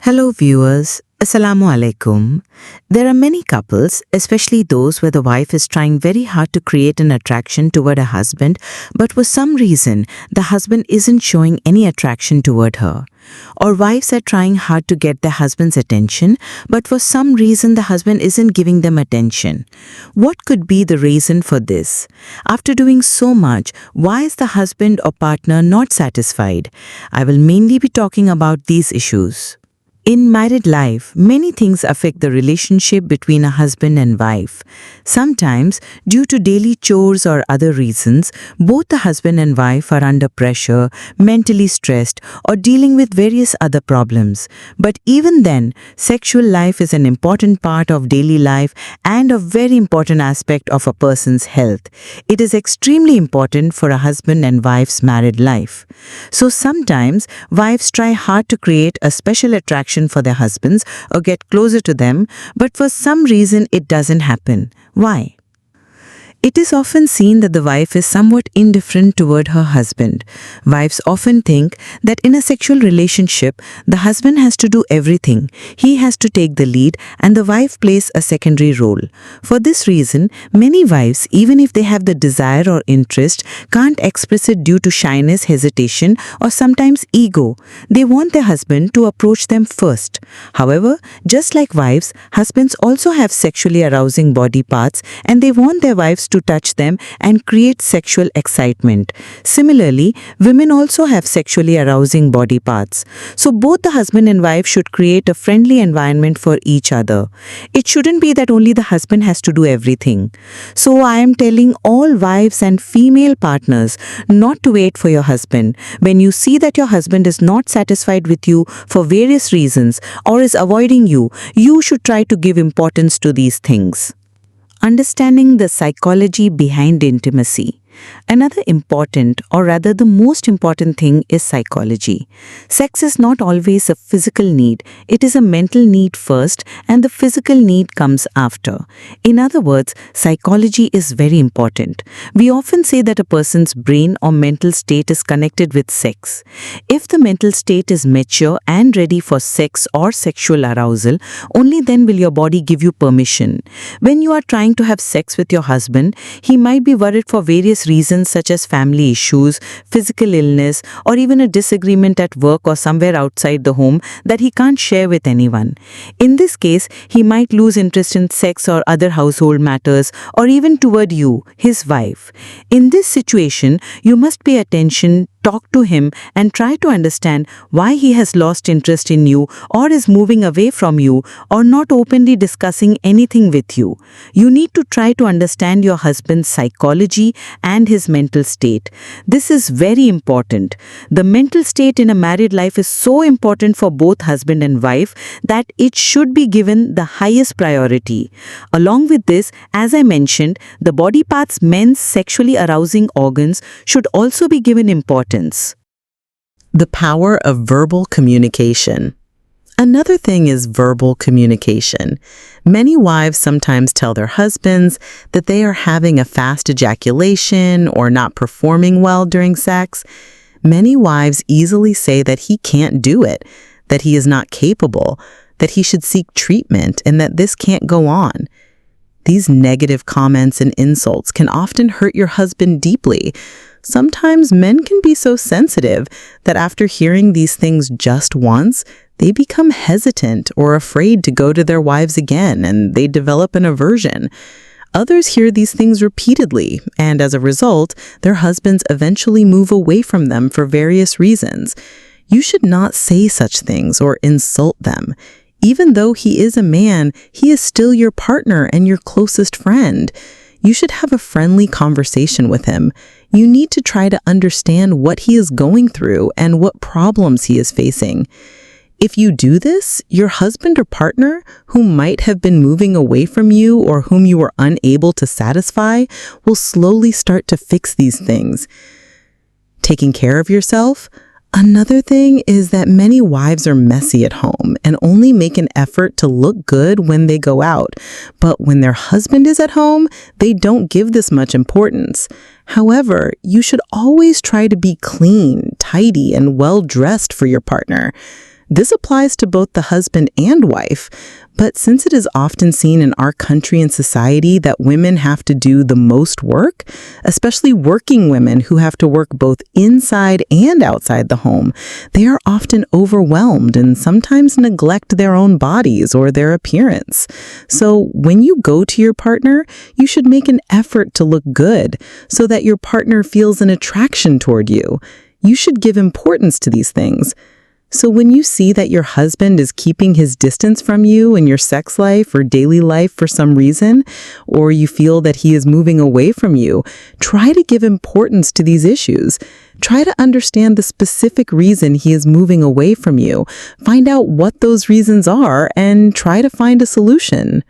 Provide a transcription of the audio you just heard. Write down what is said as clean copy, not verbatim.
Hello viewers, As-salamu alaykum. There are many couples, especially those where the wife is trying very hard to create an attraction toward her husband, but for some reason, the husband isn't showing any attraction toward her. Or wives are trying hard to get their husband's attention, but for some reason the husband isn't giving them attention. What could be the reason for this? After doing so much, why is the husband or partner not satisfied? I will mainly be talking about these issues. In married life, many things affect the relationship between a husband and wife. Sometimes, due to daily chores or other reasons, both the husband and wife are under pressure, mentally stressed, or dealing with various other problems. But even then, sexual life is an important part of daily life and a very important aspect of a person's health. It is extremely important for a husband and wife's married life. So sometimes, wives try hard to create a special attraction for their husbands or get closer to them, but for some reason it doesn't happen. Why? It is often seen that the wife is somewhat indifferent toward her husband. Wives often think that in a sexual relationship, the husband has to do everything. He has to take the lead and the wife plays a secondary role. For this reason, many wives, even if they have the desire or interest, can't express it due to shyness, hesitation, or sometimes ego. They want their husband to approach them first. However, just like wives, husbands also have sexually arousing body parts and they want their wives to touch them and create sexual excitement. Similarly, women also have sexually arousing body parts. So both the husband and wife should create a friendly environment for each other. It shouldn't be that only the husband has to do everything. So I am telling all wives and female partners not to wait for your husband. When you see that your husband is not satisfied with you for various reasons or is avoiding you, you should try to give importance to these things. Understanding the psychology behind intimacy. Another important, or rather the most important thing is psychology. Sex is not always a physical need. It is a mental need first and the physical need comes after. In other words, psychology is very important. We often say that a person's brain or mental state is connected with sex. If the mental state is mature and ready for sex or sexual arousal, only then will your body give you permission. When you are trying to have sex with your husband, he might be worried for various reasons such as family issues, physical illness, or even a disagreement at work or somewhere outside the home that he can't share with anyone. In this case, he might lose interest in sex or other household matters, or even toward you, his wife. In this situation, you must pay attention, talk to him and try to understand why he has lost interest in you or is moving away from you or not openly discussing anything with you. You need to try to understand your husband's psychology and his mental state. This is very important. The mental state in a married life is so important for both husband and wife that it should be given the highest priority. Along with this, as I mentioned, the body parts men's sexually arousing organs should also be given importance. The power of verbal communication. Another thing is verbal communication. Many wives sometimes tell their husbands that they are having a fast ejaculation or not performing well during sex. Many wives easily say that he can't do it, that he is not capable, that he should seek treatment, and that this can't go on. These negative comments and insults can often hurt your husband deeply. Sometimes men can be so sensitive that after hearing these things just once, they become hesitant or afraid to go to their wives again, and they develop an aversion. Others hear these things repeatedly, and as a result, their husbands eventually move away from them for various reasons. You should not say such things or insult them. Even though he is a man, he is still your partner and your closest friend. You should have a friendly conversation with him. You need to try to understand what he is going through and what problems he is facing. If you do this, your husband or partner, who might have been moving away from you or whom you were unable to satisfy, will slowly start to fix these things. Taking care of yourself. Another thing is that many wives are messy at home and only make an effort to look good when they go out. But when their husband is at home, they don't give this much importance. However, you should always try to be clean, tidy, and well-dressed for your partner. This applies to both the husband and wife, but since it is often seen in our country and society that women have to do the most work, especially working women who have to work both inside and outside the home, they are often overwhelmed and sometimes neglect their own bodies or their appearance. So when you go to your partner, you should make an effort to look good so that your partner feels an attraction toward you. You should give importance to these things. So when you see that your husband is keeping his distance from you in your sex life or daily life for some reason, or you feel that he is moving away from you, try to give importance to these issues. Try to understand the specific reason he is moving away from you. Find out what those reasons are and try to find a solution.